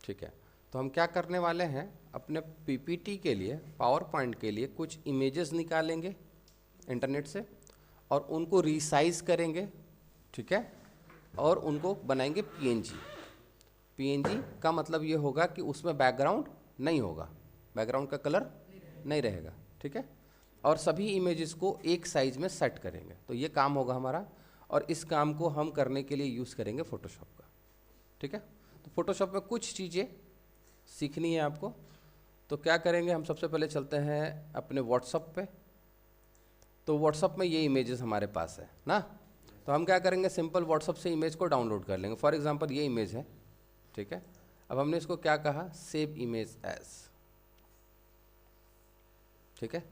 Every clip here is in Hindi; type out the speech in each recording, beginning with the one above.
ठीक है, तो हम क्या करने वाले हैं, अपने पीपीटी के लिए, पावर पॉइंट के लिए कुछ इमेजेस निकालेंगे इंटरनेट से और उनको रीसाइज करेंगे, ठीक है, और उनको बनाएंगे पीएनजी। पीएनजी का मतलब ये होगा कि उसमें बैकग्राउंड नहीं होगा, बैकग्राउंड का कलर नहीं रहेगा, ठीक है, और सभी इमेजेस को एक साइज में सेट करेंगे। तो ये काम होगा हमारा, और इस काम को हम करने के लिए यूज़ करेंगे फोटोशॉप का, ठीक है। तो फोटोशॉप में कुछ चीज़ें सीखनी है आपको। तो क्या करेंगे, हम सबसे पहले चलते हैं अपने व्हाट्सअप पे। तो व्हाट्सअप में ये इमेजेस हमारे पास है ना, तो हम क्या करेंगे, सिंपल व्हाट्सअप से इमेज को डाउनलोड कर लेंगे। फॉर एग्जांपल ये इमेज है, ठीक है। अब हमने इसको क्या कहा, सेव इमेज एज, ठीक है।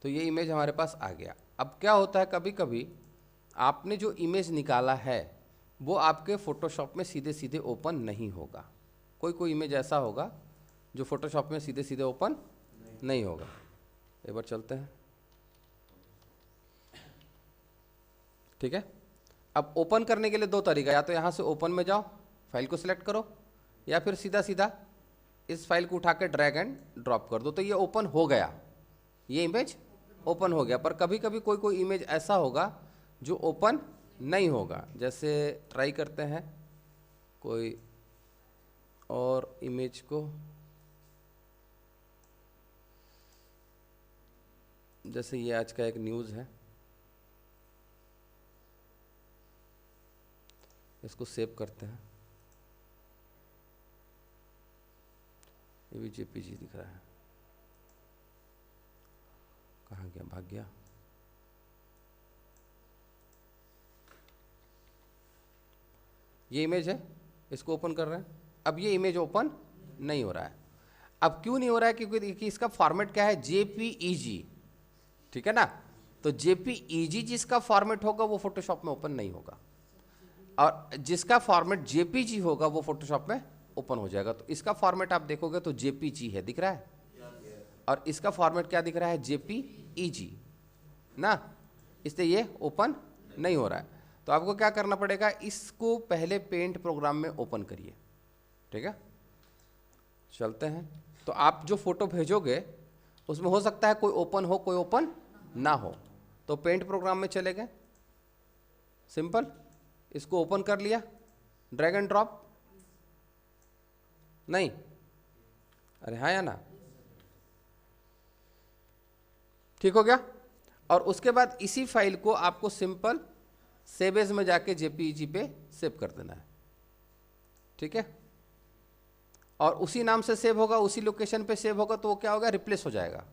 तो ये इमेज हमारे पास आ गया। अब क्या होता है, कभी कभी आपने जो इमेज निकाला है वो आपके फोटोशॉप में सीधे सीधे ओपन नहीं होगा। कोई कोई इमेज ऐसा होगा जो फोटोशॉप में सीधे सीधे ओपन नहीं होगा। एक बार चलते हैं, ठीक है। अब ओपन करने के लिए दो तरीका, या तो यहाँ से ओपन में जाओ, फाइल को सिलेक्ट करो, या फिर सीधा सीधा इस फाइल को उठा के ड्रैग एंड ड्रॉप कर दो, तो ये ओपन हो गया, ये इमेज ओपन हो गया। पर कभी कभी कोई कोई इमेज ऐसा होगा जो ओपन नहीं होगा। जैसे ट्राई करते हैं कोई और इमेज को, जैसे ये आज का एक न्यूज़ है, इसको सेव करते हैं। ये भी जेपीजी दिख रहा है, कहाँ गया, भाग गया। ये इमेज है, इसको ओपन कर रहे हैं। अब ये इमेज ओपन नहीं हो रहा है। अब क्यों नहीं हो रहा है, क्योंकि इसका फॉर्मेट क्या है, जेपीईजी, ठीक है ना। तो जेपीईजी जिसका फॉर्मेट होगा वो फोटोशॉप में ओपन नहीं होगा, और जिसका फॉर्मेट जेपीजी होगा वो फोटोशॉप में ओपन हो जाएगा। तो इसका फॉर्मेट आप देखोगे तो जेपीजी है, दिख रहा है, और इसका फॉर्मेट क्या दिख रहा है, जेपीईजी ना, इसलिए ये ओपन नहीं हो रहा है। तो आपको क्या करना पड़ेगा, इसको पहले पेंट प्रोग्राम में ओपन करिए, ठीक है। चलते हैं, तो आप जो फोटो भेजोगे उसमें हो सकता है कोई ओपन हो, कोई ओपन ना हो। तो पेंट प्रोग्राम में चले गए, सिंपल इसको ओपन कर लिया, ड्रैग एंड ड्रॉप, नहीं, अरे हाँ या ना, ठीक हो गया। और उसके बाद इसी फाइल को आपको सिंपल सेव एज में जाके जेपीईजी पे सेव कर देना है, ठीक है। और उसी नाम से सेव होगा, उसी लोकेशन पे सेव होगा, तो वो क्या होगा, रिप्लेस हो जाएगा।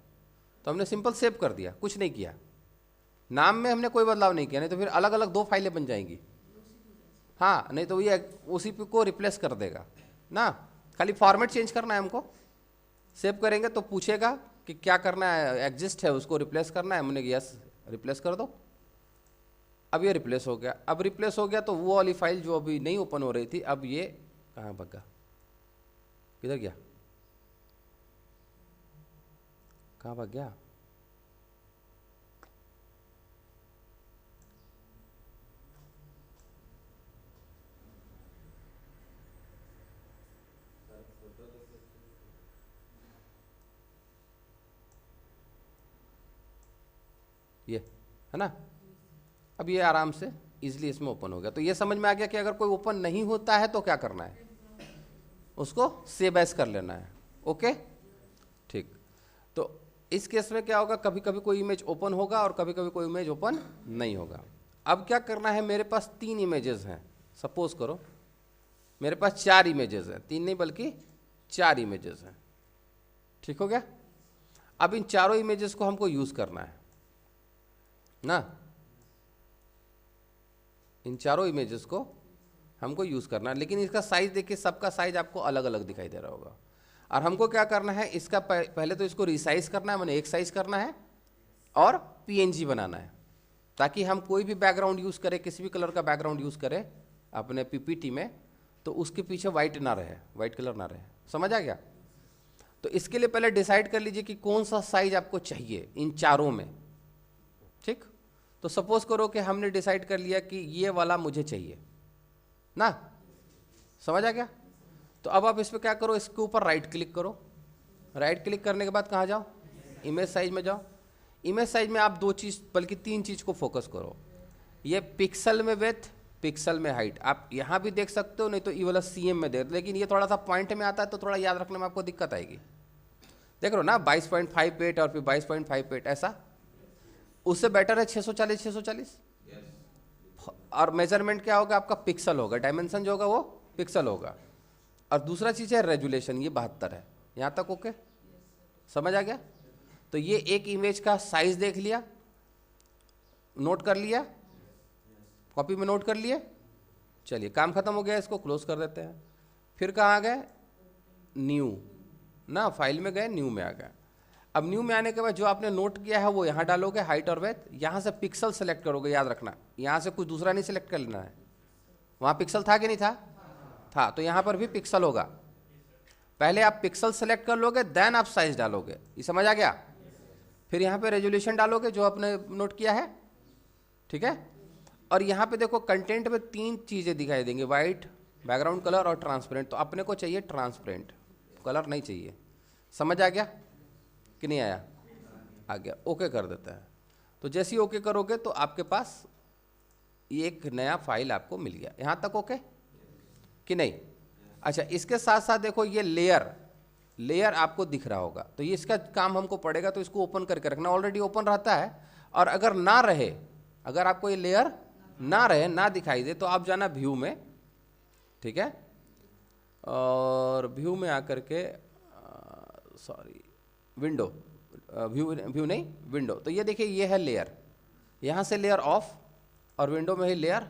तो हमने सिंपल सेव कर दिया, कुछ नहीं किया, नाम में हमने कोई बदलाव नहीं किया, नहीं तो फिर अलग अलग दो फाइलें बन जाएंगी। हाँ, नहीं तो ये उसी को रिप्लेस कर देगा ना, खाली फॉर्मेट चेंज करना है हमको। सेव करेंगे तो पूछेगा कि क्या करना है, एग्जिस्ट है उसको रिप्लेस करना है, हमने यस रिप्लेस कर दो। अब ये रिप्लेस हो गया। अब रिप्लेस हो गया तो वो वाली फाइल जो अभी नहीं ओपन हो रही थी, अब ये कहाँ भगा, किधर गया, कहाँ भाग गया, ये है ना। अब ये आराम से इजीली इसमें ओपन हो गया। तो ये समझ में आ गया कि अगर कोई ओपन नहीं होता है तो क्या करना है, उसको सेव एज कर लेना है, ओके, ठीक। तो इस केस में क्या होगा, कभी कभी कोई इमेज ओपन होगा और कभी कभी कोई इमेज ओपन नहीं होगा। अब क्या करना है, मेरे पास 3 इमेजेस हैं, सपोज करो मेरे पास 4 इमेजेस हैं, 3 नहीं बल्कि 4 इमेजेस हैं, ठीक हो गया। अब इन चारों इमेजेस को हमको यूज करना है ना, इन चारों इमेजेस को हमको यूज करना है। लेकिन इसका साइज देखिए, सबका साइज आपको अलग अलग दिखाई दे रहा होगा। और हमको क्या करना है, इसका पहले तो इसको रिसाइज करना है, मैंने एक साइज करना है, और पीएनजी बनाना है, ताकि हम कोई भी बैकग्राउंड यूज करें, किसी भी कलर का बैकग्राउंड यूज करें अपने पीपीटी में, तो उसके पीछे व्हाइट ना रहे, व्हाइट कलर ना रहे। समझ आ गया। तो इसके लिए पहले डिसाइड कर लीजिए कि कौन सा साइज आपको चाहिए इन चारों में, ठीक। तो सपोज करो कि हमने डिसाइड कर लिया कि ये वाला मुझे चाहिए ना, समझ आ गया। तो अब आप इस पर क्या करो, इसके ऊपर राइट क्लिक करो। राइट क्लिक करने के बाद कहाँ जाओ, इमेज साइज में जाओ। इमेज साइज में आप 2 चीज़ बल्कि 3 चीज़ को फोकस करो। ये पिक्सल में विड्थ, पिक्सल में हाइट, आप यहाँ भी देख सकते हो, नहीं तो ये वाला CM में देख, लेकिन ये थोड़ा सा पॉइंट में आता है तो थोड़ा याद रखने में आपको दिक्कत आएगी। देख रहे हो ना 22.58 और फिर 22.58 ऐसा, उससे बेटर है 640 640। और मेजरमेंट क्या होगा आपका, पिक्सल होगा, डायमेंशन जो होगा वो पिक्सल होगा। और दूसरा चीज़ है रेजुलेशन, ये 72 है। यहाँ तक ओके, समझ आ गया? तो ये एक इमेज का साइज देख लिया, नोट कर लिया, कॉपी में नोट कर लिए। चलिए काम खत्म हो गया, इसको क्लोज कर देते हैं। फिर कहाँ गए, न्यू ना, फाइल में गए, न्यू में आ गए। अब न्यू में आने के बाद जो आपने नोट किया है वो यहाँ डालोगे, हाइट और विड्थ। यहाँ से पिक्सल सेलेक्ट करोगे, याद रखना, यहाँ से कुछ दूसरा नहीं सेलेक्ट कर लेना है। वहाँ पिक्सल था कि नहीं था? था, तो यहाँ पर भी पिक्सल होगा। पहले आप पिक्सल सेलेक्ट कर लोगे, देन आप साइज डालोगे। ये समझ आ गया? फिर यहाँ पे रेजोल्यूशन डालोगे जो आपने नोट किया है, ठीक है। और यहाँ पे देखो कंटेंट में 3 चीज़ें दिखाई देंगी, वाइट, बैकग्राउंड कलर और ट्रांसपेरेंट। तो अपने को चाहिए ट्रांसपेरेंट, कलर नहीं चाहिए। समझ आ गया कि नहीं आया? आ गया, ओके कर देता है। तो जैसे ही ओके करोगे तो आपके पास ये एक नया फाइल आपको मिल गया। यहाँ तक ओके कि नहीं? अच्छा, इसके साथ साथ देखो ये लेयर आपको दिख रहा होगा, तो ये इसका काम हमको पड़ेगा, तो इसको ओपन करके रखना। ऑलरेडी ओपन रहता है। और अगर ना रहे, अगर आपको ये लेयर ना रहे, ना दिखाई दे, तो आप जाना व्यू में, ठीक है। और व्यू में आकर के सॉरी विंडो, व्यू नहीं, विंडो। तो ये देखिए ये है लेयर, यहाँ से लेयर ऑफ और विंडो में ही लेयर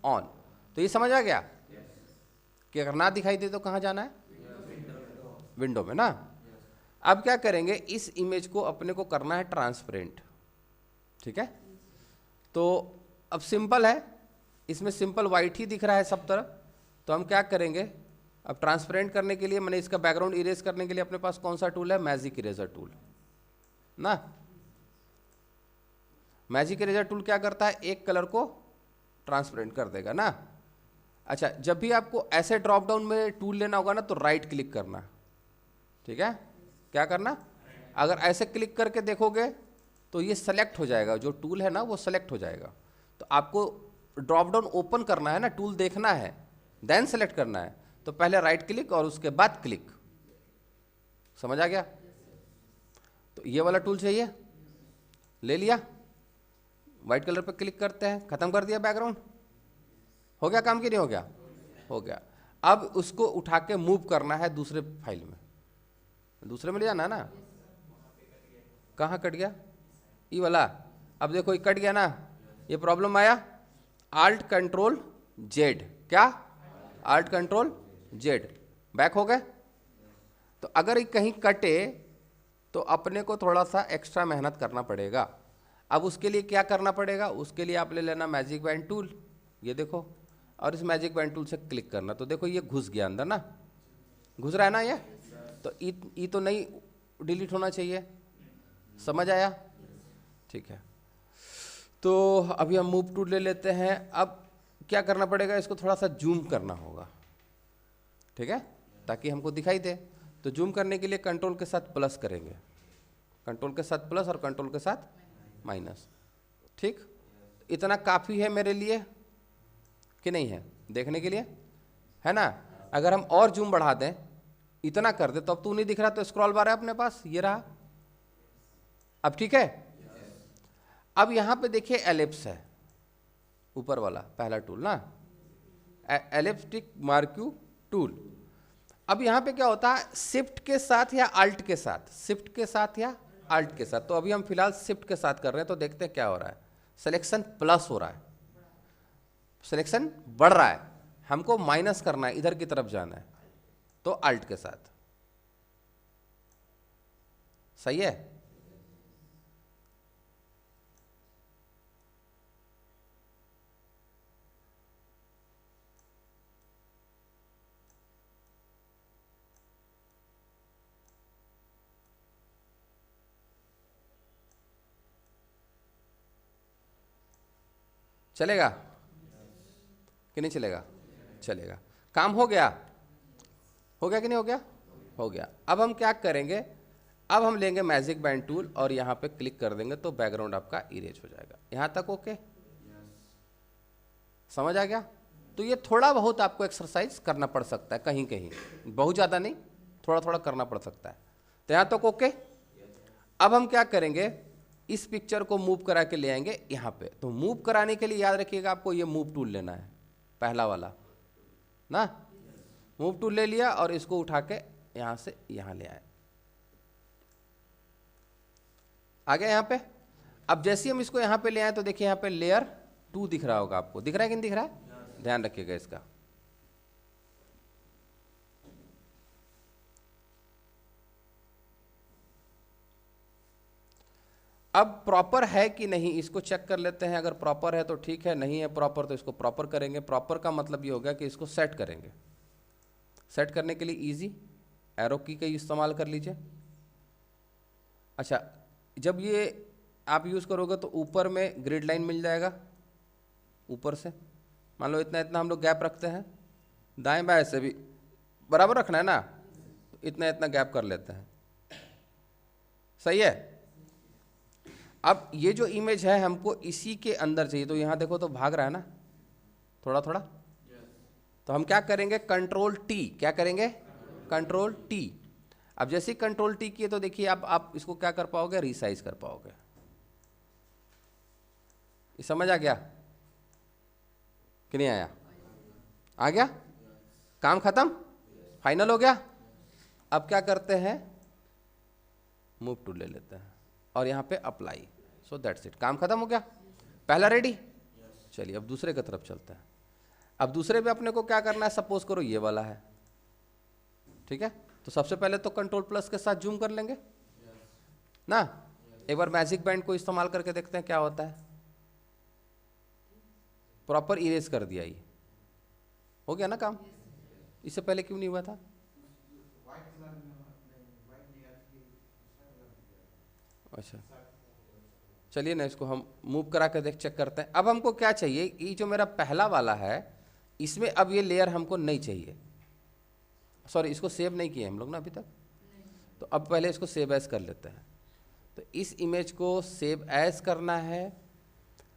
ऑन। तो ये समझ आ गया कि अगर ना दिखाई दे तो कहाँ जाना है, विंडो में ना। अब क्या करेंगे, इस इमेज को अपने को करना है ट्रांसपेरेंट, ठीक है। तो अब सिंपल है, इसमें सिंपल वाइट ही दिख रहा है सब तरफ। तो हम क्या करेंगे, अब ट्रांसपेरेंट करने के लिए, मैंने इसका बैकग्राउंड इरेज करने के लिए अपने पास कौन सा टूल है, मैजिक इरेजर टूल ना। मैजिक इरेजर टूल क्या करता है, एक कलर को ट्रांसपेरेंट कर देगा ना। अच्छा, जब भी आपको ऐसे ड्रॉप डाउन में टूल लेना होगा ना, तो राइट क्लिक करना, ठीक है। क्या करना, अगर ऐसे क्लिक करके देखोगे तो ये सेलेक्ट हो जाएगा, जो टूल है ना वो सेलेक्ट हो जाएगा। तो आपको ड्रॉप डाउन ओपन करना है ना, टूल देखना है, देन सेलेक्ट करना है। तो पहले राइट क्लिक और उसके बाद क्लिक। समझ आ गया? तो ये वाला टूल चाहिए, ले लिया, व्हाइट कलर पे क्लिक करते हैं, खत्म कर दिया बैकग्राउंड। हो गया काम कि नहीं हो गया? हो गया। अब उसको उठा के मूव करना है दूसरे फाइल में, दूसरे में ले जाना है ना। कहाँ कट गया, ये वाला? अब देखो ये कट गया ना, ये प्रॉब्लम आया। Alt Ctrl Z, क्या Alt Ctrl Z, बैक हो गए। तो अगर ये कहीं कटे तो अपने को थोड़ा सा एक्स्ट्रा मेहनत करना पड़ेगा। अब उसके लिए क्या करना पड़ेगा, उसके लिए आप ले लेना मैजिक बैंड टूल, ये देखो, और इस मैजिक बैंड टूल से क्लिक करना। तो देखो ये घुस गया अंदर ना, घुस रहा है ना ये। तो ये तो नहीं डिलीट होना चाहिए। समझ आया? ठीक है। तो अभी हम मूव टूल ले लेते हैं। अब क्या करना पड़ेगा, इसको थोड़ा सा जूम करना होगा, ठीक है, ताकि हमको दिखाई दे। तो जूम करने के लिए कंट्रोल के साथ प्लस करेंगे, कंट्रोल के साथ प्लस और कंट्रोल के साथ माइनस, ठीक। इतना काफ़ी है मेरे लिए कि नहीं है देखने के लिए, है ना। अगर हम और जूम बढ़ा दें, इतना कर दे, तो अब तू नहीं दिख रहा, तो स्क्रॉल बार है अपने पास, ये रहा। अब ठीक है। अब यहां पे देखिए एलिप्स है, ऊपर वाला पहला टूल ना, एलिप्टिक मार्क्यू टूल। अब यहां पे क्या होता है, शिफ्ट के साथ या अल्ट के साथ, शिफ्ट के साथ या अल्ट के साथ। तो अभी हम फिलहाल शिफ्ट के साथ कर रहे हैं, तो देखते हैं क्या हो रहा है। सिलेक्शन प्लस हो रहा है, सिलेक्शन बढ़ रहा है, हमको माइनस करना है, इधर की तरफ जाना है, तो अल्ट के साथ। सही है? चलेगा कि नहीं चलेगा? चलेगा। काम हो गया, हो गया कि नहीं हो गया? हो गया। अब हम क्या करेंगे, अब हम लेंगे मैजिक बैंड टूल और यहाँ पे क्लिक कर देंगे तो बैकग्राउंड आपका इरेज हो जाएगा। यहाँ तक ओके? समझ आ गया? तो ये थोड़ा बहुत आपको एक्सरसाइज करना पड़ सकता है, कहीं कहीं, बहुत ज़्यादा नहीं, थोड़ा थोड़ा करना पड़ सकता है। तो यहाँ तक ओके? अब हम क्या करेंगे, इस पिक्चर को मूव करा के ले आएंगे यहाँ पे। तो मूव कराने के लिए याद रखिएगा आपको ये मूव टूल लेना है, पहला वाला ना। मूव टूल ले लिया और इसको उठा के यहाँ से यहाँ ले आए, आ गया यहाँ पे। अब जैसे हम इसको यहाँ पे ले आए तो देखिए यहाँ पे लेयर 2 दिख रहा होगा आपको, दिख रहा है कि नहीं दिख रहा है? ध्यान रखिएगा इसका। अब प्रॉपर है कि नहीं इसको चेक कर लेते हैं। अगर प्रॉपर है तो ठीक है, नहीं है प्रॉपर तो इसको प्रॉपर करेंगे। प्रॉपर का मतलब ये होगा कि इसको सेट करेंगे। सेट करने के लिए इजी एरो की का इस्तेमाल कर लीजिए। अच्छा, जब ये आप यूज़ करोगे तो ऊपर में ग्रिड लाइन मिल जाएगा, ऊपर से मान लो इतना इतना हम लोग गैप रखते हैं, दाएं बाएं से भी बराबर रखना है ना, तो इतना इतना गैप कर लेते हैं। सही है? अब ये जो इमेज है हमको इसी के अंदर चाहिए, तो यहाँ देखो तो भाग रहा है ना थोड़ा थोड़ा। तो हम क्या करेंगे, कंट्रोल टी, क्या करेंगे, कंट्रोल टी। अब जैसे कंट्रोल टी किए तो देखिए आप इसको क्या कर पाओगे, रिसाइज कर पाओगे। ये समझ आ गया कि नहीं आया? आ गया? काम खत्म, फाइनल हो गया। अब क्या करते हैं, मूव टूल ले लेते हैं और यहाँ पे अप्लाई। सो दैट्स इट, काम खत्म हो गया। पहला रेडी। चलिए अब दूसरे की तरफ चलते हैं। अब दूसरे पे अपने को क्या करना है, सपोज करो ये वाला है, ठीक है। तो सबसे पहले तो कंट्रोल प्लस के साथ जूम कर लेंगे ना। एक बार मैजिक बैंड को इस्तेमाल करके देखते हैं क्या होता है। प्रॉपर इरेज कर दिया, ये हो गया ना काम। इससे पहले क्यों नहीं हुआ था? अच्छा चलिए ना, इसको हम मूव करा के चेक करते हैं। अब हमको क्या चाहिए, ये जो मेरा पहला वाला है इसमें अब ये लेयर हमको नहीं चाहिए। सॉरी, इसको सेव नहीं किए हम लोग ना अभी तक, तो अब पहले इसको सेव एज कर लेते हैं। तो इस इमेज को सेव एज करना है।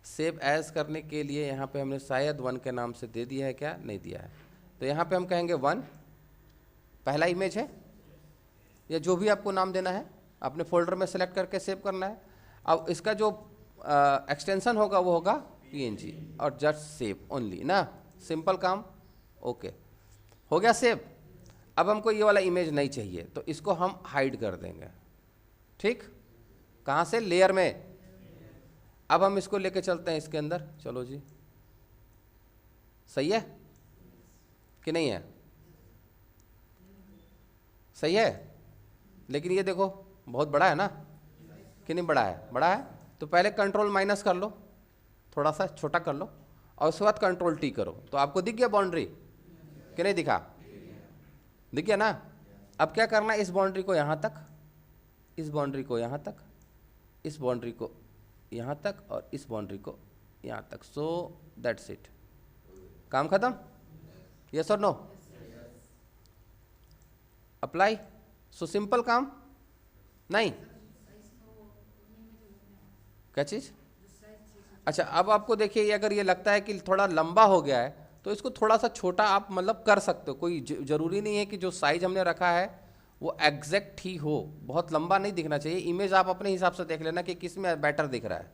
सेव एज करने के लिए यहाँ पे हमने शायद 1 के नाम से दे दिया है, क्या नहीं दिया है। तो यहाँ पे हम कहेंगे 1, पहला इमेज है, या जो भी आपको नाम देना है अपने फोल्डर में सेलेक्ट करके सेव करना है। अब इसका जो एक्सटेंशन होगा वो होगा PNG और जस्ट सेव ओनली ना, सिंपल काम। ओके हो गया सेव। अब हमको ये वाला इमेज नहीं चाहिए तो इसको हम हाइड कर देंगे, ठीक। कहाँ से, लेयर में। अब हम इसको लेके चलते हैं इसके अंदर, चलो जी। सही है कि नहीं है? सही है, लेकिन ये देखो बहुत बड़ा है ना, कि नहीं बड़ा है? बड़ा है। तो पहले कंट्रोल माइनस कर लो, थोड़ा सा छोटा कर लो, और उसके बाद कंट्रोल टी करो। तो आपको दिख गया बाउंड्री कि नहीं दिखा? दिख गया ना। अब क्या करना है, इस बाउंड्री को यहाँ तक, इस बाउंड्री को यहाँ तक, इस बाउंड्री को यहाँ तक, और इस बाउंड्री को यहाँ तक। सो दैट्स इट, काम खत्म। यस और नो? अप्लाई। सो सिंपल काम। नहीं, क्या चीज? अच्छा, अब आपको देखिए अगर ये लगता है कि थोड़ा लंबा हो गया है तो इसको थोड़ा सा छोटा आप मतलब कर सकते हो। कोई जरूरी नहीं है कि जो साइज हमने रखा है वो एग्जैक्ट ही हो, बहुत लंबा नहीं दिखना चाहिए। इमेज आप अपने हिसाब से देख लेना कि किस में बेटर दिख रहा है,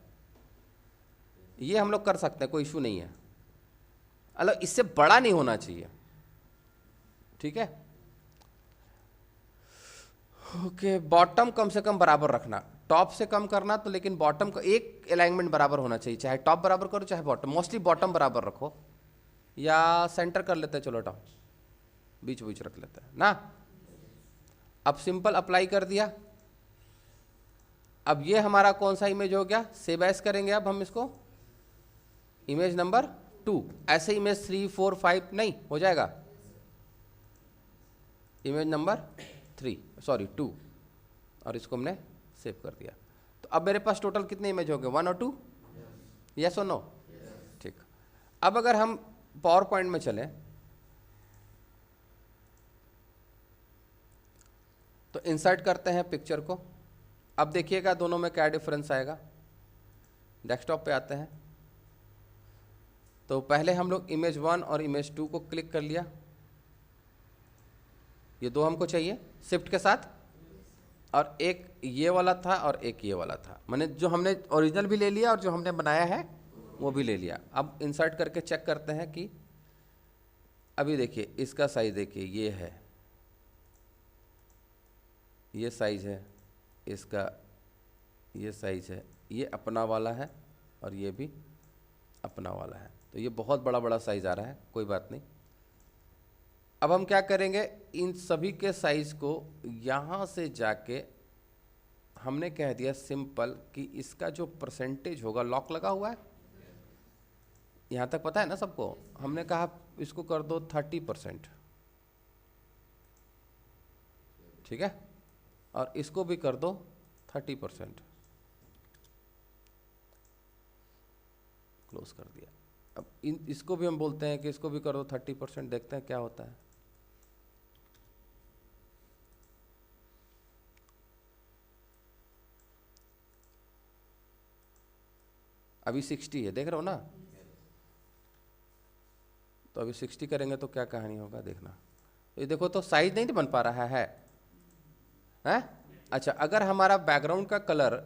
ये हम लोग कर सकते हैं, कोई इशू नहीं है। मतलब इससे बड़ा नहीं होना चाहिए, ठीक है। ओके, बॉटम कम से कम बराबर रखना, टॉप से कम करना तो, लेकिन बॉटम का एक अलाइनमेंट बराबर होना चाहिए। चाहे टॉप बराबर करो चाहे बॉटम, मोस्टली बॉटम बराबर रखो, या सेंटर कर लेते हैं, चलो टॉप बीच बीच रख लेते हैं ना। अब सिंपल अप्लाई कर दिया। अब ये हमारा कौन सा इमेज हो गया, सेव एज करेंगे। अब हम इसको इमेज नंबर 2, ऐसे इमेज 3, 4, 5 नहीं हो जाएगा, इमेज नंबर 3 सॉरी 2, और इसको हमने सेव कर दिया। तो अब मेरे पास टोटल कितने इमेज हो गए, 1 और 2? यस और नो? ठीक। अब अगर हम पावर पॉइंट में चलें, तो इंसर्ट करते हैं पिक्चर को। अब देखिएगा दोनों में क्या डिफरेंस आएगा। डेस्कटॉप पे आते हैं तो पहले हम लोग इमेज 1 और इमेज 2 को क्लिक कर लिया, ये दो हमको चाहिए शिफ्ट के साथ, और एक ये वाला था और एक ये वाला था, मैंने जो हमने ओरिजिनल भी ले लिया और जो हमने बनाया है वो भी ले लिया। अब इंसर्ट करके चेक करते हैं कि अभी देखिए इसका साइज देखिए, ये है, ये साइज है, इसका ये साइज है, ये अपना वाला है और ये भी अपना वाला है, तो ये बहुत बड़ा बड़ा साइज आ रहा है, कोई बात नहीं। अब हम क्या करेंगे, इन सभी के साइज को यहाँ से जाके हमने कह दिया सिंपल कि इसका जो परसेंटेज होगा, लॉक लगा हुआ है यहाँ तक पता है ना सबको, हमने कहा इसको कर दो 30%, ठीक है, और इसको भी कर दो 30%, क्लोज कर दिया। अब इसको भी हम बोलते हैं कि इसको भी कर दो 30%, देखते हैं क्या होता है। अभी 60 है, देख रहे हो ना, तो अभी 60 करेंगे तो क्या कहानी होगा देखना। ये देखो तो साइज नहीं बन पा रहा है, हैं? अच्छा, अगर हमारा बैकग्राउंड का कलर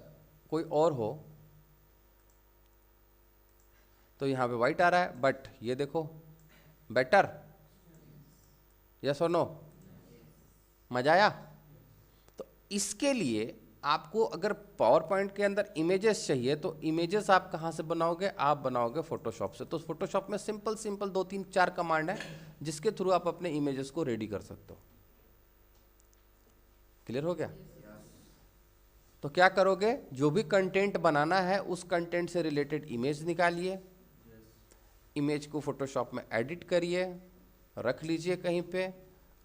कोई और हो तो यहाँ पे व्हाइट आ रहा है, बट ये देखो बेटर, यस और नो, मजा आया। तो इसके लिए आपको अगर पावर पॉइंट के अंदर इमेजेस चाहिए तो इमेजेस आप कहाँ से बनाओगे, आप बनाओगे फोटोशॉप से। तो फोटोशॉप में सिंपल 2 3 4 कमांड है जिसके थ्रू आप अपने इमेजेस को रेडी कर सकते हो। क्लियर हो गया? तो क्या करोगे, जो भी कंटेंट बनाना है उस कंटेंट से रिलेटेड इमेज निकालिए, इमेज को फोटोशॉप में एडिट करिए, रख लीजिए कहीं पे,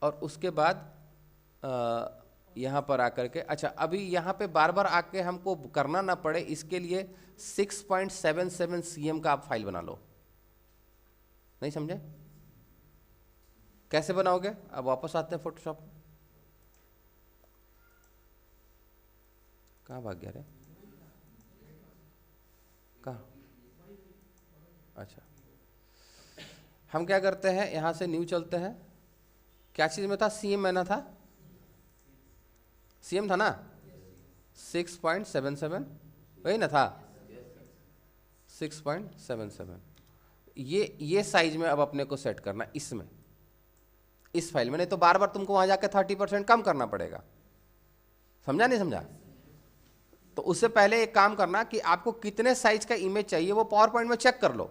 और उसके बाद यहाँ पर आकर के, अच्छा अभी यहाँ पे बार बार आके हमको करना ना पड़े, इसके लिए 6.77 cm का आप फाइल बना लो। नहीं समझे? कैसे बनाओगे? अब वापस आते हैं फोटोशॉप में। कहाँ भाग गया रे? कहाँ? अच्छा, हम क्या करते हैं, यहाँ से न्यू चलते हैं। क्या चीज़ में था? CM में ना था? CM था ना? 6.77 वही ना था? 6.77। ये साइज में अब अपने को सेट करना इसमें, इस फाइल में, नहीं तो बार बार तुमको वहां जाके 30% कम करना पड़ेगा। समझा नहीं समझा? तो उससे पहले एक काम करना कि आपको कितने साइज का इमेज चाहिए वो पावर पॉइंट में चेक कर लो।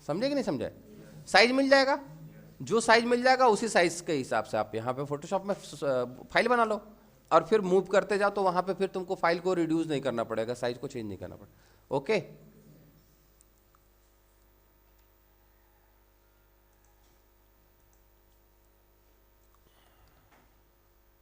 समझे कि नहीं समझे? साइज मिल जाएगा, जो साइज मिल जाएगा उसी साइज के हिसाब से आप यहाँ पे फोटोशॉप में फाइल बना लो, और फिर मूव करते जाओ तो वहाँ पे फिर तुमको फाइल को रिड्यूस नहीं करना पड़ेगा, साइज को चेंज नहीं करना पड़ेगा। ओके।